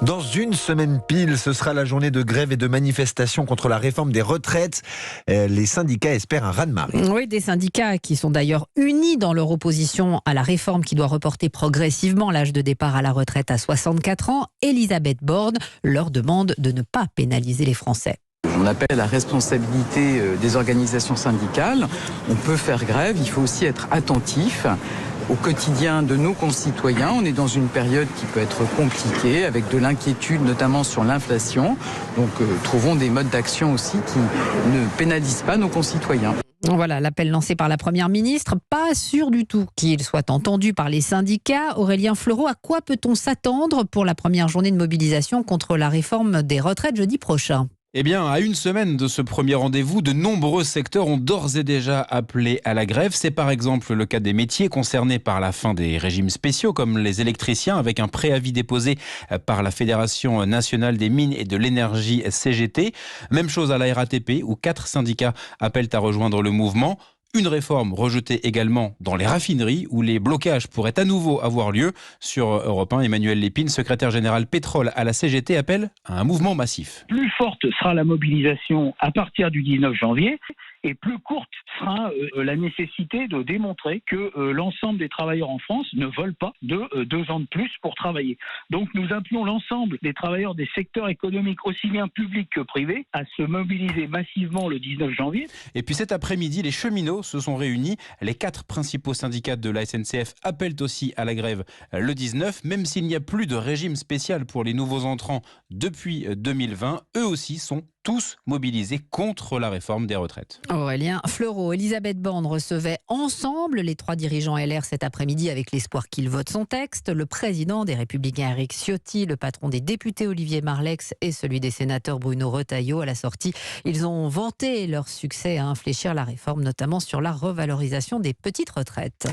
Dans une semaine pile, ce sera la journée de grève et de manifestation contre la réforme des retraites. Les syndicats espèrent un raz-de-marée. Oui, des syndicats qui sont d'ailleurs unis dans leur opposition à la réforme qui doit reporter progressivement l'âge de départ à la retraite à 64 ans. Elisabeth Borne leur demande de ne pas pénaliser les Français. On appelle à la responsabilité des organisations syndicales. On peut faire grève, il faut aussi être attentif au quotidien de nos concitoyens. On est dans une période qui peut être compliquée, avec de l'inquiétude, notamment sur l'inflation. Donc trouvons des modes d'action aussi qui ne pénalisent pas nos concitoyens. Voilà l'appel lancé par la Première ministre. Pas sûr du tout qu'il soit entendu par les syndicats. Aurélien Fleureau, à quoi peut-on s'attendre pour la première journée de mobilisation contre la réforme des retraites jeudi prochain ? Eh bien, à une semaine de ce premier rendez-vous, de nombreux secteurs ont d'ores et déjà appelé à la grève. C'est par exemple le cas des métiers concernés par la fin des régimes spéciaux, comme les électriciens, avec un préavis déposé par la Fédération nationale des mines et de l'énergie CGT. Même chose à la RATP, où 4 syndicats appellent à rejoindre le mouvement. Une réforme rejetée également dans les raffineries où les blocages pourraient à nouveau avoir lieu. Sur Europe 1, Emmanuel Lépine, secrétaire général pétrole à la CGT, appelle à un mouvement massif. Plus forte sera la mobilisation à partir du 19 janvier et plus courte sera la nécessité de démontrer que l'ensemble des travailleurs en France ne veulent pas de 2 ans de plus pour travailler. Donc nous appelons l'ensemble des travailleurs des secteurs économiques aussi bien publics que privés à se mobiliser massivement le 19 janvier. Et puis cet après-midi, les cheminots se sont réunis. Les 4 principaux syndicats de la SNCF appellent aussi à la grève le 19. Même s'il n'y a plus de régime spécial pour les nouveaux entrants depuis 2020, eux aussi sont tous mobilisés contre la réforme des retraites. Aurélien Fleureau, Elisabeth Borne recevaient ensemble les 3 dirigeants LR cet après-midi avec l'espoir qu'ils votent son texte. Le président des Républicains Éric Ciotti, le patron des députés Olivier Marleix et celui des sénateurs Bruno Retailleau. À la sortie, ils ont vanté leur succès à infléchir la réforme, notamment sur la revalorisation des petites retraites.